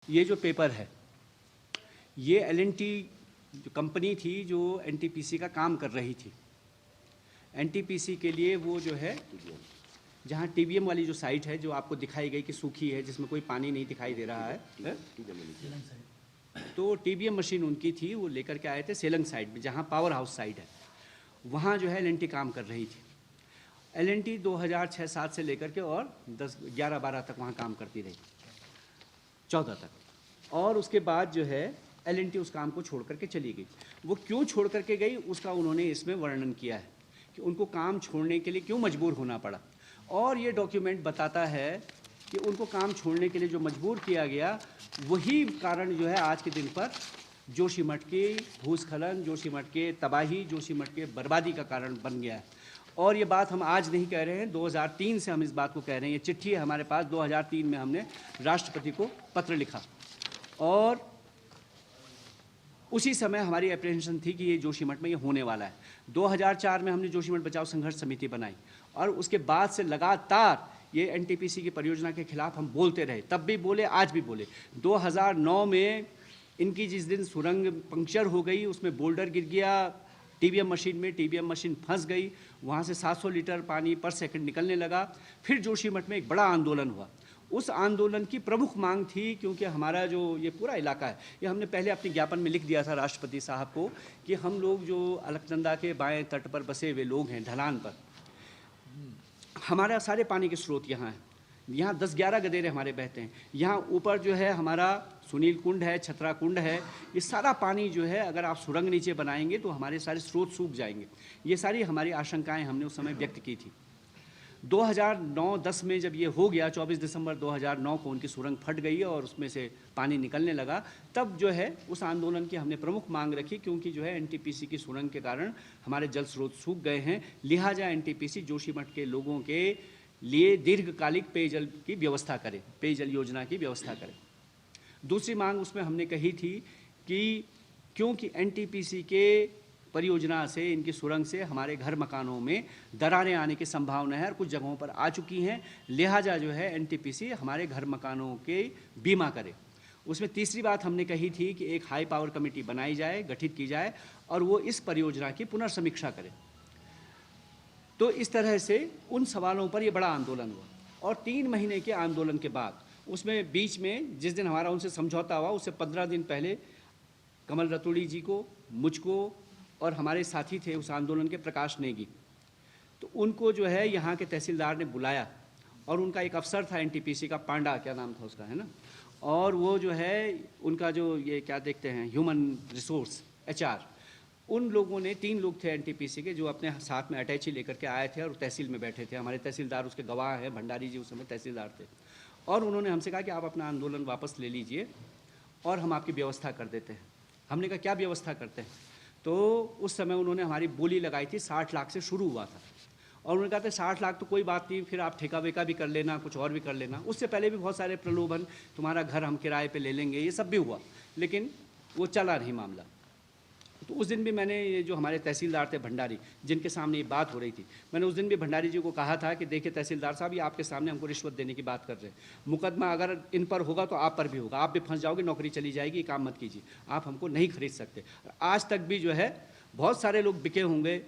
ये जो पेपर है, ये एल&टी जो कंपनी थी जो एनटीपीसी का काम कर रही थी। एनटीपीसी के लिए वो जो है, जहाँ टीबीएम वाली जो साइट है जो आपको दिखाई गई कि सूखी है, जिसमें कोई पानी नहीं दिखाई दे रहा है, तो टीबीएम मशीन उनकी थी, वो लेकर के आए थे सेलंग साइड में, जहाँ पावर हाउस साइट है, वहाँ जो है एल&टी काम कर रही थी। एल&टी 2006-07 से लेकर के और 10-11-12 तक वहाँ काम करती रही, 14 तक। और उसके बाद जो है एल&टी उस काम को छोड़ करके चली गई। वो क्यों छोड़ करके गई उसका उन्होंने इसमें वर्णन किया है कि उनको काम छोड़ने के लिए क्यों मजबूर होना पड़ा। और ये डॉक्यूमेंट बताता है कि उनको काम छोड़ने के लिए जो मजबूर किया गया, वही कारण जो है आज के दिन पर जोशीमठ के भूस्खलन, जोशीमठ के तबाही, जोशीमठ के बर्बादी का कारण बन गया है। और ये बात हम आज नहीं कह रहे हैं, 2003 से हम इस बात को कह रहे हैं। ये चिट्ठी है हमारे पास, 2003 में हमने राष्ट्रपति को पत्र लिखा और उसी समय हमारी एप्रीहेंशन थी कि ये जोशीमठ में ये होने वाला है। 2004 में हमने जोशीमठ बचाओ संघर्ष समिति बनाई और उसके बाद से लगातार ये एनटीपीसी की परियोजना के खिलाफ हम बोलते रहे, तब भी बोले, आज भी बोले। 2009 में इनकी जिस दिन सुरंग पंक्चर हो गई, उसमें बोल्डर गिर गया टीबीएम मशीन में, टीबीएम मशीन फंस गई, वहाँ से 700 लीटर पानी पर सेकंड निकलने लगा। फिर जोशीमठ में एक बड़ा आंदोलन हुआ। उस आंदोलन की प्रमुख मांग थी, क्योंकि हमारा जो ये पूरा इलाका है, ये हमने पहले अपने ज्ञापन में लिख दिया था राष्ट्रपति साहब को कि हम लोग जो अलकनंदा के बाएं तट पर बसे हुए लोग हैं, ढलान पर, हमारा सारे पानी के स्रोत यहाँ हैं। यहाँ 10-11 गदेरे हमारे बहते हैं। यहाँ ऊपर जो है हमारा सुनील कुंड है, छतरा कुंड है, ये सारा पानी जो है अगर आप सुरंग नीचे बनाएंगे तो हमारे सारे स्रोत सूख जाएंगे। ये सारी हमारी आशंकाएं हमने उस समय व्यक्त की थी। 2009-10 में जब ये हो गया, 24 दिसंबर 2009 को उनकी सुरंग फट गई और उसमें से पानी निकलने लगा, तब जो है उस आंदोलन की हमने प्रमुख मांग रखी, क्योंकि जो है एनटीपीसी की सुरंग के कारण हमारे जल स्रोत सूख गए हैं। लिहाजा एनटीपीसी जोशीमठ के लोगों के लिए दीर्घकालिक पेयजल की व्यवस्था करे, पेयजल योजना की व्यवस्था करे। दूसरी मांग उसमें हमने कही थी कि क्योंकि एनटीपीसी के परियोजना से, इनकी सुरंग से हमारे घर मकानों में दरारें आने की संभावना है और कुछ जगहों पर आ चुकी हैं, लिहाजा जो है एनटीपीसी हमारे घर मकानों के बीमा करे। उसमें तीसरी बात हमने कही थी कि एक हाई पावर कमेटी बनाई जाए, गठित की जाए और वो इस परियोजना की पुनर्समीक्षा करे। तो इस तरह से उन सवालों पर ये बड़ा आंदोलन हुआ और 3 महीने के आंदोलन के बाद उसमें बीच में जिस दिन हमारा उनसे समझौता हुआ, उससे 15 दिन पहले कमल रतूड़ी जी को, मुझको और हमारे साथी थे उस आंदोलन के, प्रकाश नेगी, तो उनको जो है यहाँ के तहसीलदार ने बुलाया और उनका एक अफसर था एनटीपीसी का, पांडा क्या नाम था उसका, है ना, और वो जो है उनका जो ये क्या देखते हैं ह्यूमन रिसोर्स HR, उन लोगों ने 3 लोग थे एनटीपीसी के जो अपने साथ में अटैची लेकर के आए थे और तहसील में बैठे थे। हमारे तहसीलदार उसके गवाह हैं, भंडारी जी उस समय तहसीलदार थे, और उन्होंने हमसे कहा कि आप अपना आंदोलन वापस ले लीजिए और हम आपकी व्यवस्था कर देते हैं। हमने कहा क्या व्यवस्था करते हैं? तो उस समय उन्होंने हमारी बोली लगाई थी 60 लाख से शुरू हुआ था और उन्होंने कहा था 60 लाख तो कोई बात नहीं, फिर आप ठेका वेका भी कर लेना, कुछ और भी कर लेना। उससे पहले भी बहुत सारे प्रलोभन, तुम्हारा घर हम किराए पे ले लेंगे, ये सब भी हुआ, लेकिन वो चला नहीं मामला। तो उस दिन भी मैंने ये जो हमारे तहसीलदार थे भंडारी, जिनके सामने ये बात हो रही थी, मैंने उस दिन भी भंडारी जी को कहा था कि देखिए तहसीलदार साहब, ये आपके सामने हमको रिश्वत देने की बात कर रहे हैं, मुकदमा अगर इन पर होगा तो आप पर भी होगा, आप भी फंस जाओगे, नौकरी चली जाएगी, काम मत कीजिए, आप हमको नहीं खरीद सकते। आज तक भी जो है बहुत सारे लोग बिके होंगे,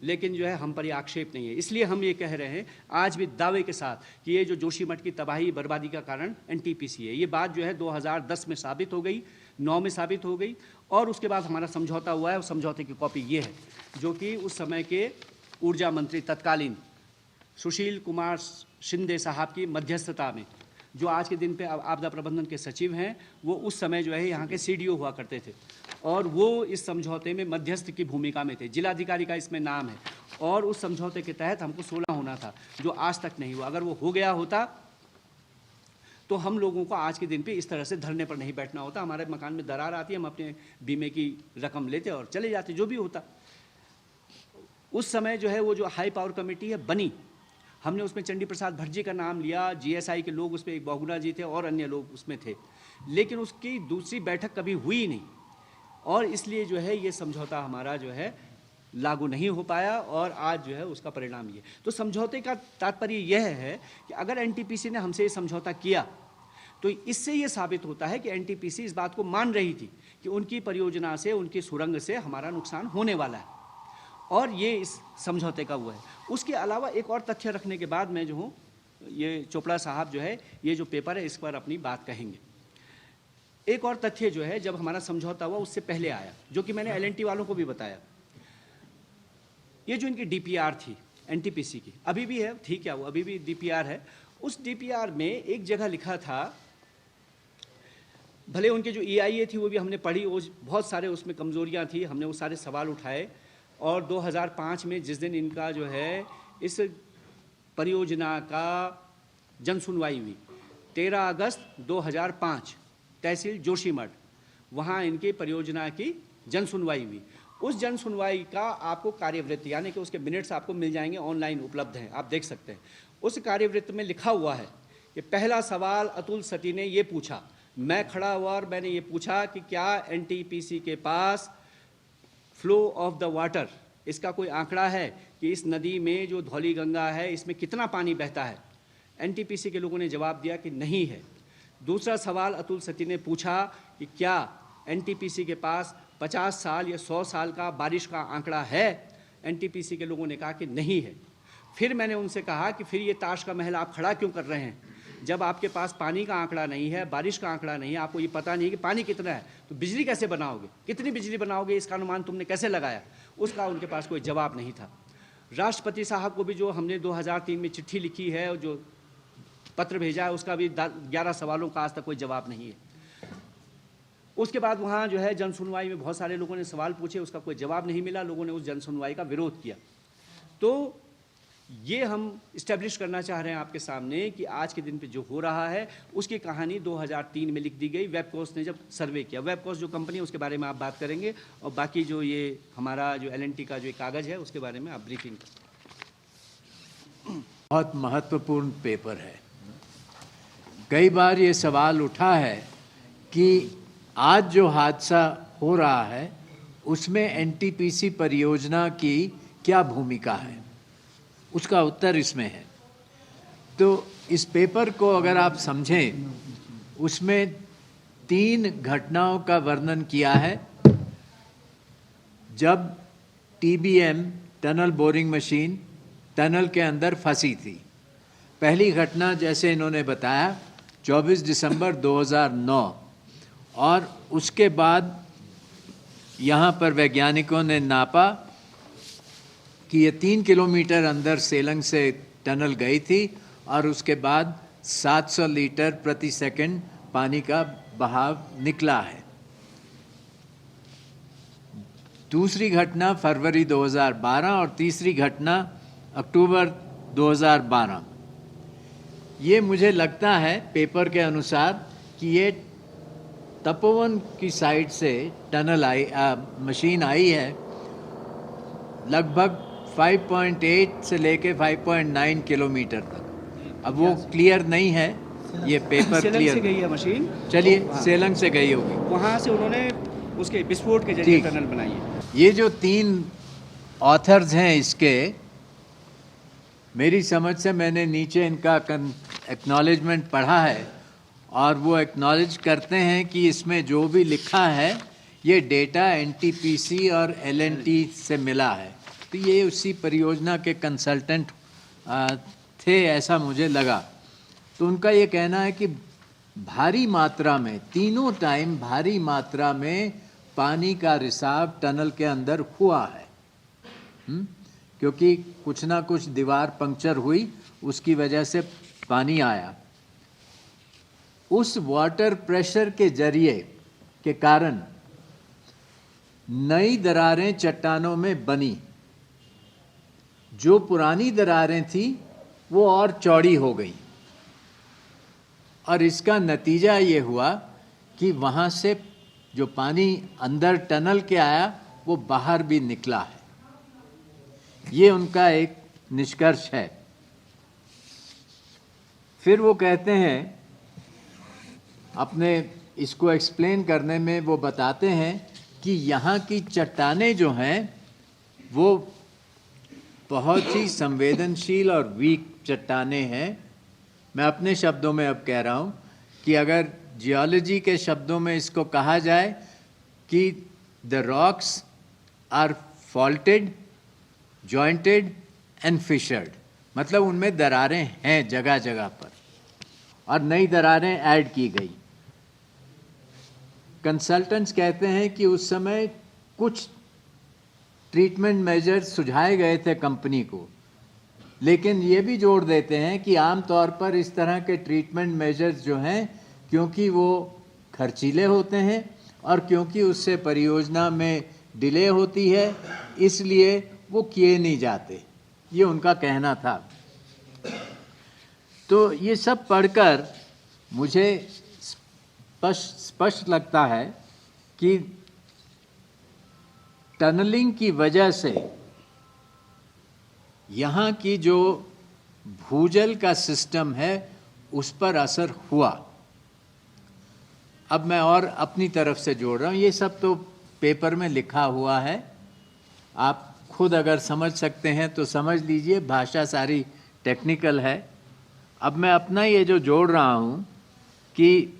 लेकिन जो है हम पर ये आक्षेप नहीं है। इसलिए हम ये कह रहे हैं आज भी दावे के साथ कि ये जो जोशीमठ की तबाही बर्बादी का कारण एनटीपीसी है। ये बात जो है 2010 में साबित हो गई, 9 में साबित हो गई और उसके बाद हमारा समझौता हुआ है। उस समझौते की कॉपी ये है, जो कि उस समय के ऊर्जा मंत्री तत्कालीन सुशील कुमार शिंदे साहब की मध्यस्थता में, जो आज के दिन पे आपदा प्रबंधन के सचिव हैं, वो उस समय जो है यहाँ के CDO हुआ करते थे और वो इस समझौते में मध्यस्थ की भूमिका में थे। जिलाधिकारी का इसमें नाम है और उस समझौते के तहत हमको 16 होना था, जो आज तक नहीं हुआ। अगर वो हो गया होता तो हम लोगों को आज के दिन पे इस तरह से धरने पर नहीं बैठना होता। हमारे मकान में दरार आती है, हम अपने बीमे की रकम लेते और चले जाते, जो भी होता। उस समय जो है वो जो हाई पावर कमेटी है बनी, हमने उसमें चंडी प्रसाद भट्ट जी का नाम लिया, GSI के लोग उसमें, एक बहुगुणा जी थे और अन्य लोग उसमें थे, लेकिन उसकी दूसरी बैठक कभी हुई नहीं और इसलिए जो है ये समझौता हमारा जो है लागू नहीं हो पाया और आज जो है उसका परिणाम ये। तो समझौते का तात्पर्य यह है कि अगर एनटीपीसी ने हमसे ये समझौता किया तो इससे ये साबित होता है कि एनटीपीसी इस बात को मान रही थी कि उनकी परियोजना से, उनकी सुरंग से हमारा नुकसान होने वाला है, और ये इस समझौते का हुआ है। उसके अलावा एक और तथ्य रखने के बाद मैं जो हूँ, ये चोपड़ा साहब जो है ये जो पेपर है इस पर अपनी बात कहेंगे। एक और तथ्य जो है, जब हमारा समझौता हुआ उससे पहले आया, जो कि मैंने एलएनटी वालों को भी बताया, ये जो इनकी डीपीआर थी एनटीपीसी की, अभी भी है, ठीक है, वो अभी भी डीपीआर है। उस डीपीआर में एक जगह लिखा था, भले उनके जो ईआईए थी वो भी हमने पढ़ी, वो बहुत सारे उसमें कमजोरियां थी, हमने वो सारे सवाल उठाए, और 2005 में जिस दिन इनका जो है इस परियोजना का जन सुनवाई हुई, 13 अगस्त 2005, तहसील जोशीमठ, वहाँ इनकी परियोजना की जन सुनवाई हुई। उस जन सुनवाई का आपको कार्यवृत्त, यानी कि उसके मिनट्स आपको मिल जाएंगे, ऑनलाइन उपलब्ध हैं, आप देख सकते हैं। उस कार्यवृत्त में लिखा हुआ है कि पहला सवाल अतुल सती ने ये पूछा, मैं खड़ा हुआ और मैंने ये पूछा कि क्या एनटीपीसी के पास फ्लो ऑफ द वाटर, इसका कोई आंकड़ा है कि इस नदी में जो धौली गंगा है इसमें कितना पानी बहता है? एनटीपीसी के लोगों ने जवाब दिया कि नहीं है। दूसरा सवाल अतुल सती ने पूछा कि क्या एनटीपीसी के पास 50 साल या 100 साल का बारिश का आंकड़ा है? एनटीपीसी के लोगों ने कहा कि नहीं है। फिर मैंने उनसे कहा कि फिर ये ताश का महल आप खड़ा क्यों कर रहे हैं? जब आपके पास पानी का आंकड़ा नहीं है, बारिश का आंकड़ा नहीं है, आपको ये पता नहीं है कि पानी कितना है, तो बिजली कैसे बनाओगे? कितनी बिजली बनाओगे, इसका अनुमान तुमने कैसे लगाया? उसका उनके पास कोई जवाब नहीं था। राष्ट्रपति साहब को भी जो हमने 2003 में चिट्ठी लिखी है और जो पत्र भेजा है, उसका भी 11 सवालों का आज तक कोई जवाब नहीं है। उसके बाद वहाँ जो है जन सुनवाई में बहुत सारे लोगों ने सवाल पूछे, उसका कोई जवाब नहीं मिला, लोगों ने उस जन सुनवाई का विरोध किया। तो ये हम इस्टेब्लिश करना चाह रहे हैं आपके सामने कि आज के दिन पे जो हो रहा है उसकी कहानी 2003 में लिख दी गई, वेबकोस्ट ने जब सर्वे किया। वेबकोस्ट जो कंपनी है उसके बारे में आप बात करेंगे, और बाकी जो ये हमारा जो एलएनटी का जो कागज़ है उसके बारे में आप ब्रीफिंग करें। बहुत महत्वपूर्ण पेपर है। कई बार ये सवाल उठा है कि आज जो हादसा हो रहा है उसमें एनटीपीसी परियोजना की क्या भूमिका है, उसका उत्तर इसमें है। तो इस पेपर को अगर आप समझें, उसमें 3 घटनाओं का वर्णन किया है जब TBM tunnel boring machine tunnel के अंदर फंसी थी। पहली घटना जैसे इन्होंने बताया 24 दिसंबर 2009, और उसके बाद यहाँ पर वैज्ञानिकों ने नापा कि ये 3 किलोमीटर अंदर सेलंग से टनल गई थी, और उसके बाद 700 लीटर प्रति सेकंड पानी का बहाव निकला है। दूसरी घटना फरवरी 2012 और तीसरी घटना अक्टूबर 2012। ये मुझे लगता है पेपर के अनुसार कि ये तपोवन की साइड से टनल मशीन आई है, लगभग 5.8 से लेके 5.9 किलोमीटर तक। अब वो क्लियर नहीं है, ये पेपर क्लियर से गई है मशीन। चलिए, सेलंग से गई होगी, वहाँ से उन्होंने उसके विस्फोट के जरिए टनल बनाई है। ये जो 3 ऑथर्स हैं इसके, मेरी समझ से मैंने नीचे इनका एक्नॉलेजमेंट पढ़ा है, और वो एक्नॉलेज करते हैं कि इसमें जो भी लिखा है ये डेटा एनटीपीसी और एलएनटी से मिला है। तो ये उसी परियोजना के कंसल्टेंट थे, ऐसा मुझे लगा। तो उनका ये कहना है कि भारी मात्रा में, तीनों टाइम भारी मात्रा में पानी का रिसाव टनल के अंदर हुआ है, क्योंकि कुछ ना कुछ दीवार पंक्चर हुई, उसकी वजह से पानी आया। उस वाटर प्रेशर के जरिए के कारण नई दरारें चट्टानों में बनी, जो पुरानी दरारें थी वो और चौड़ी हो गई, और इसका नतीजा ये हुआ कि वहाँ से जो पानी अंदर टनल के आया वो बाहर भी निकला है। ये उनका एक निष्कर्ष है। फिर वो कहते हैं, अपने इसको एक्सप्लेन करने में वो बताते हैं कि यहाँ की चट्टानें जो हैं वो बहुत ही संवेदनशील और वीक चट्टानें हैं। मैं अपने शब्दों में अब कह रहा हूँ कि अगर जियोलॉजी के शब्दों में इसको कहा जाए कि the rocks are faulted, jointed and fissured, मतलब उनमें दरारें हैं जगह जगह पर और नई दरारें ऐड की गई। कंसल्टेंट्स कहते हैं कि उस समय कुछ ट्रीटमेंट मेजर्स सुझाए गए थे कंपनी को, लेकिन ये भी जोड़ देते हैं कि आमतौर पर इस तरह के ट्रीटमेंट मेजर्स जो हैं, क्योंकि वो खर्चीले होते हैं और क्योंकि उससे परियोजना में डिले होती है, इसलिए वो किए नहीं जाते, ये उनका कहना था। तो ये सब पढ़कर मुझे स्पष्ट लगता है कि टनलिंग की वजह से यहाँ की जो भूजल का सिस्टम है उस पर असर हुआ। अब मैं और अपनी तरफ से जोड़ रहा हूँ, ये सब तो पेपर में लिखा हुआ है, आप खुद अगर समझ सकते हैं तो समझ लीजिए, भाषा सारी टेक्निकल है। अब मैं अपना ये जो जोड़ रहा हूँ कि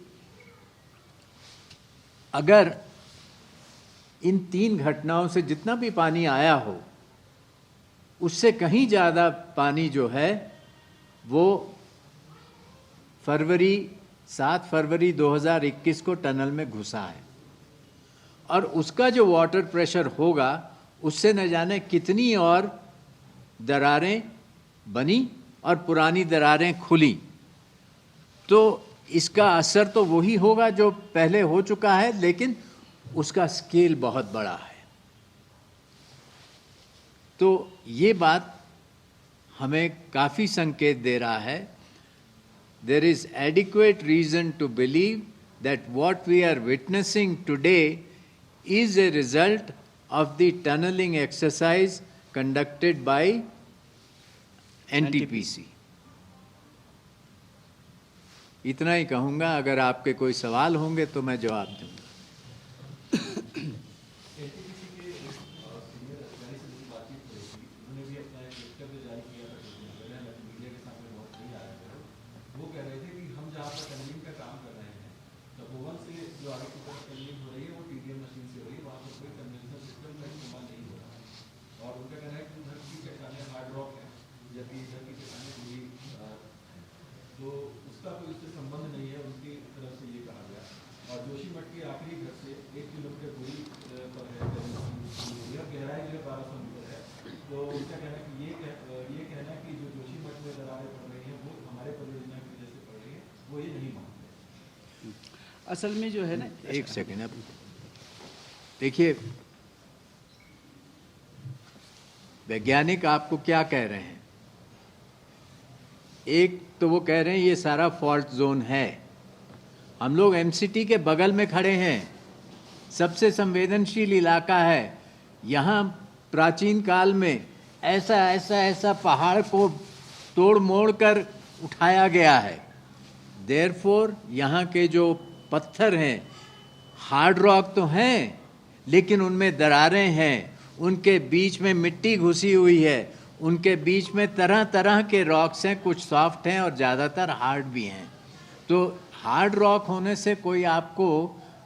अगर इन 3 घटनाओं से जितना भी पानी आया हो, उससे कहीं ज़्यादा पानी जो है वो 7 फरवरी 2021 को टनल में घुसा है, और उसका जो वाटर प्रेशर होगा उससे न जाने कितनी और दरारें बनी और पुरानी दरारें खुली। तो इसका असर तो वही होगा जो पहले हो चुका है, लेकिन उसका स्केल बहुत बड़ा है। तो ये बात हमें काफ़ी संकेत दे रहा है। There is adequate reason to believe that what we are witnessing today is a result of the tunneling exercise conducted by NTPC. इतना ही कहूँगा, अगर आपके कोई सवाल होंगे तो मैं जवाब दूँगा। असल में जो है ना, एक सेकेंड, अब देखिए वैज्ञानिक आपको क्या कह रहे हैं। एक तो वो कह रहे हैं ये सारा फॉल्ट जोन है, हम लोग एमसीटी के बगल में खड़े हैं, सबसे संवेदनशील इलाका है। यहाँ प्राचीन काल में ऐसा पहाड़ को तोड़ मोड़ कर उठाया गया है। देयरफॉर यहाँ के जो पत्थर हैं, हार्ड रॉक तो हैं, लेकिन उनमें दरारें हैं, उनके बीच में मिट्टी घुसी हुई है, उनके बीच में तरह तरह के रॉक्स हैं, कुछ सॉफ्ट हैं और ज़्यादातर हार्ड भी हैं। तो हार्ड रॉक होने से कोई आपको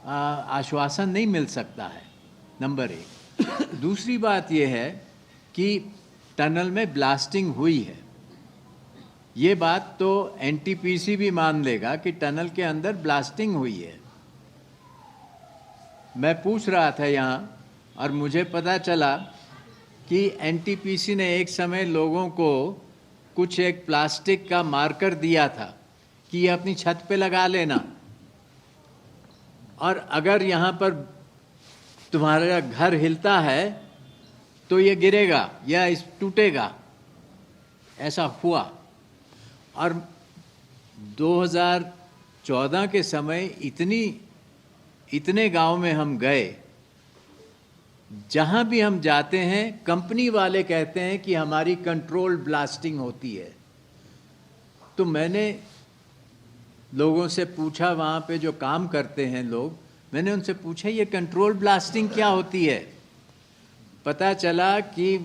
आश्वासन नहीं मिल सकता है, नंबर 1। दूसरी बात यह है कि टनल में ब्लास्टिंग हुई है, ये बात तो एनटीपीसी भी मान लेगा कि टनल के अंदर ब्लास्टिंग हुई है। मैं पूछ रहा था यहाँ और मुझे पता चला कि एनटीपीसी ने एक समय लोगों को कुछ एक प्लास्टिक का मार्कर दिया था कि ये अपनी छत पे लगा लेना, और अगर यहाँ पर तुम्हारा घर हिलता है तो ये गिरेगा या इस टूटेगा। ऐसा हुआ। और 2014 के समय इतने गांव में हम गए, जहां भी हम जाते हैं कंपनी वाले कहते हैं कि हमारी कंट्रोल्ड ब्लास्टिंग होती है। तो मैंने लोगों से पूछा, वहाँ पे जो काम करते हैं लोग, मैंने उनसे पूछा ये कंट्रोल ब्लास्टिंग क्या होती है। पता चला कि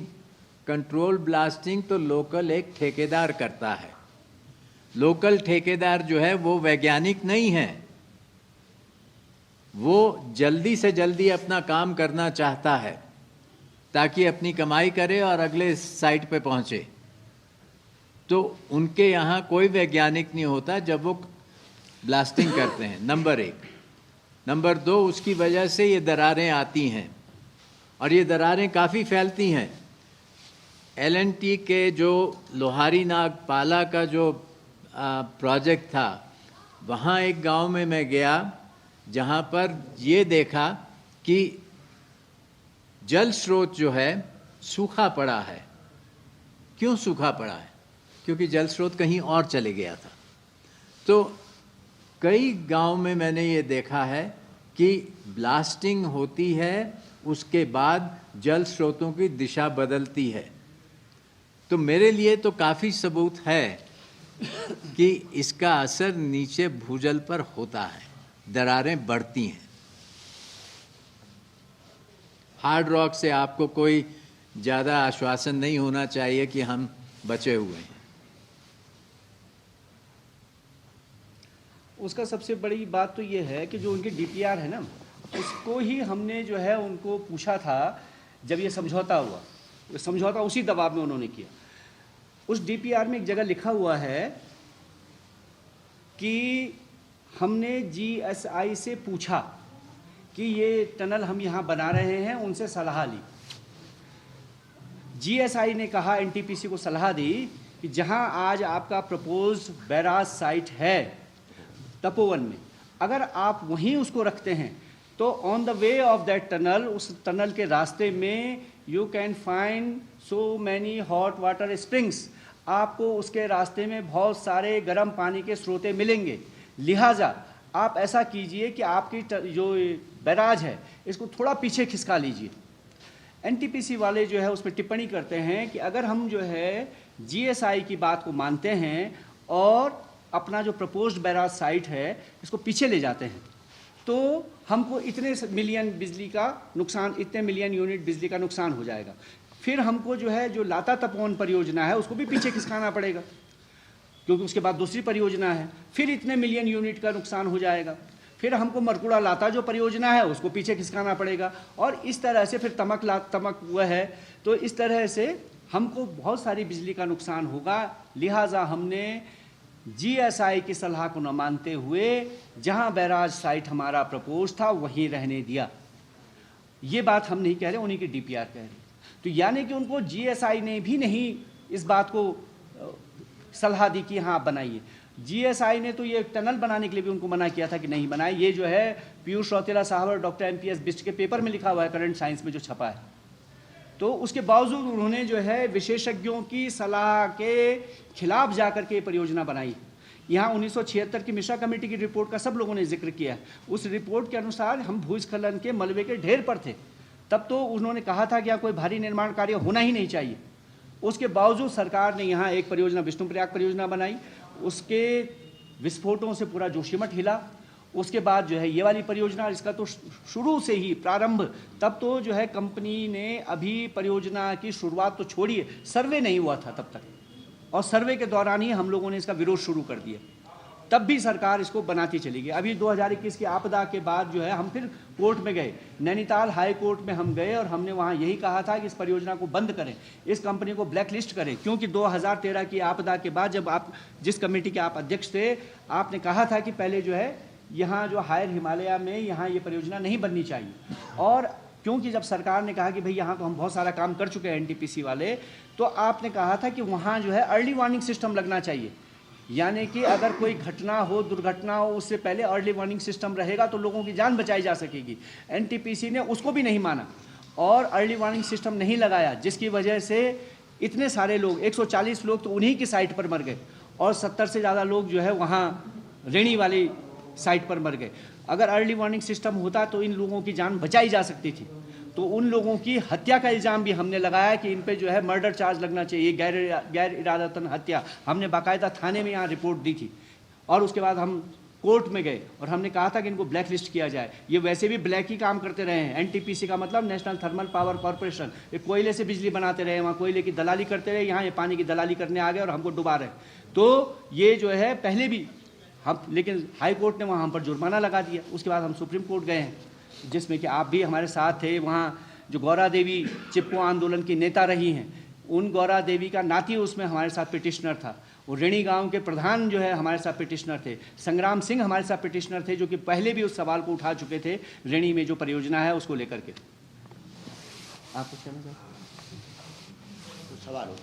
कंट्रोल ब्लास्टिंग तो लोकल एक ठेकेदार करता है, लोकल ठेकेदार जो है वो वैज्ञानिक नहीं है, वो जल्दी से जल्दी अपना काम करना चाहता है ताकि अपनी कमाई करे और अगले साइट पे पहुंचे। तो उनके यहाँ कोई वैज्ञानिक नहीं होता जब वो ब्लास्टिंग करते हैं, नंबर 1। नंबर 2, उसकी वजह से ये दरारें आती हैं और ये दरारें काफ़ी फैलती हैं। L&T के जो लोहारी नाग पाला का जो प्रोजेक्ट था, वहाँ एक गांव में मैं गया जहाँ पर ये देखा कि जल स्रोत जो है सूखा पड़ा है। क्यों सूखा पड़ा है? क्योंकि जल स्रोत कहीं और चले गया था। तो कई गांव में मैंने ये देखा है कि ब्लास्टिंग होती है, उसके बाद जल स्रोतों की दिशा बदलती है। तो मेरे लिए तो काफ़ी सबूत है कि इसका असर नीचे भूजल पर होता है, दरारें बढ़ती हैं। हार्ड रॉक से आपको कोई ज़्यादा आश्वासन नहीं होना चाहिए कि हम बचे हुए हैं। उसका सबसे बड़ी बात तो ये है कि जो उनकी डीपीआर है ना, उसको ही हमने जो है उनको पूछा था जब ये समझौता हुआ। समझौता उसी दबाव में उन्होंने किया। उस डीपीआर में एक जगह लिखा हुआ है कि हमने जीएसआई से पूछा कि ये टनल हम यहाँ बना रहे हैं, उनसे सलाह ली। जीएसआई ने कहा, एनटीपीसी को सलाह दी कि जहाँ आज आपका प्रपोज्ड बैराज साइट है तपोवन में, अगर आप वहीं उसको रखते हैं तो on the way of that tunnel, उस टनल के रास्ते में you can find so many hot water springs, आपको उसके रास्ते में बहुत सारे गर्म पानी के स्रोते मिलेंगे। लिहाजा आप ऐसा कीजिए कि आपकी जो बैराज है इसको थोड़ा पीछे खिसका लीजिए। एनटीपीसी वाले जो है उस पर टिप्पणी करते हैं कि अगर हम जो है जीएसआई की बात को मानते हैं और अपना जो प्रपोज्ड बैराज साइट है इसको पीछे ले जाते हैं तो हमको इतने मिलियन बिजली का नुकसान, इतने मिलियन यूनिट बिजली का नुकसान हो जाएगा। फिर हमको जो है जो लाता तपोवन परियोजना है उसको भी पीछे खिसकाना पड़ेगा क्योंकि उसके बाद दूसरी परियोजना है, फिर इतने मिलियन यूनिट का नुकसान हो जाएगा। फिर हमको मरकुड़ा लाता जो परियोजना है उसको पीछे खिसकाना पड़ेगा और इस तरह से फिर तमक हुआ है। तो इस तरह से हमको बहुत सारी बिजली का नुकसान होगा। लिहाजा हमने जीएसआई की सलाह को न मानते हुए जहां बैराज साइट हमारा प्रपोज था वहीं रहने दिया। ये बात हम नहीं कह रहे, उन्हीं की डीपीआर कह रहे। तो यानी कि उनको जीएसआई ने भी नहीं इस बात को सलाह दी कि हाँ बनाइए। जीएसआई ने तो ये टनल बनाने के लिए भी उनको मना किया था कि नहीं बनाए। ये जो है पीयूष रौतेला साहब और डॉक्टर एमपीएस बिष्ट के पेपर में लिखा हुआ है, करंट साइंस में जो छपा है। तो उसके बावजूद उन्होंने जो है विशेषज्ञों की सलाह के खिलाफ जाकर के परियोजना बनाई। यहाँ 1976 की मिश्रा कमेटी की रिपोर्ट का सब लोगों ने जिक्र किया। उस रिपोर्ट के अनुसार हम भूस्खलन के मलबे के ढेर पर थे, तब तो उन्होंने कहा था कि यहाँ कोई भारी निर्माण कार्य होना ही नहीं चाहिए। उसके बावजूद सरकार ने यहाँ एक परियोजना विष्णुप्रयाग परियोजना बनाई, उसके विस्फोटों से पूरा जोशीमठ हिला। उसके बाद जो है ये वाली परियोजना, इसका तो शुरू से ही प्रारंभ, तब तो जो है कंपनी ने अभी परियोजना की शुरुआत तो छोड़िए, सर्वे नहीं हुआ था तब तक, और सर्वे के दौरान ही हम लोगों ने इसका विरोध शुरू कर दिया। तब भी सरकार इसको बनाती चली गई। अभी 2021 की आपदा के बाद जो है हम फिर कोर्ट में गए, नैनीताल हाई कोर्ट में हम गए और हमने वहाँ यही कहा था कि इस परियोजना को बंद करें, इस कंपनी को ब्लैक लिस्ट करें। क्योंकि 2013 की आपदा के बाद जब आप जिस कमेटी के आप अध्यक्ष थे, आपने कहा था कि पहले जो है यहाँ जो हायर हिमालय में यहाँ ये परियोजना नहीं बननी चाहिए। और क्योंकि जब सरकार ने कहा कि भाई यहाँ तो हम बहुत सारा काम कर चुके हैं एनटीपीसी वाले, तो आपने कहा था कि वहाँ जो है अर्ली वार्निंग सिस्टम लगना चाहिए। यानी कि अगर कोई घटना हो, दुर्घटना हो, उससे पहले अर्ली वार्निंग सिस्टम रहेगा तो लोगों की जान बचाई जा सकेगी। एनटीपीसी ने उसको भी नहीं माना और अर्ली वार्निंग सिस्टम नहीं लगाया, जिसकी वजह से इतने सारे लोग, 140 लोग तो उन्हीं की साइट पर मर गए और 70 से ज़्यादा लोग जो है वहाँ रेणी वाली साइट पर मर गए। अगर अर्ली वार्निंग सिस्टम होता तो इन लोगों की जान बचाई जा सकती थी। तो उन लोगों की हत्या का इल्ज़ाम भी हमने लगाया कि इन पे जो है मर्डर चार्ज लगना चाहिए, गैर इरादतन हत्या। हमने बाकायदा थाने में यहाँ रिपोर्ट दी थी और उसके बाद हम कोर्ट में गए और हमने कहा था कि इनको ब्लैक लिस्ट किया जाए। ये वैसे भी ब्लैक ही काम करते रहे हैं। एनटीपीसी का मतलब नेशनल थर्मल पावर कॉरपोरेशन, ये कोयले से बिजली बनाते रहे, वहाँ कोयले की दलाली करते रहे, यहाँ ये पानी की दलाली करने आ गए और हमको डुबा रहे। तो ये जो है पहले भी हम, लेकिन हाई कोर्ट ने वहाँ हम पर जुर्माना लगा दिया। उसके बाद हम सुप्रीम कोर्ट गए हैं, जिसमें कि आप भी हमारे साथ थे। वहाँ जो गौरा देवी चिपको आंदोलन की नेता रही हैं, उन गौरा देवी का नाती उसमें हमारे साथ पिटिशनर था। वो ऋणी गांव के प्रधान जो है हमारे साथ पिटिशनर थे। संग्राम सिंह हमारे साथ पिटिशनर थे, जो कि पहले भी उस सवाल को उठा चुके थे ऋणी में जो परियोजना है उसको लेकर के। आप कुछ कहना चाहते हैं? कुछ सवाल हो?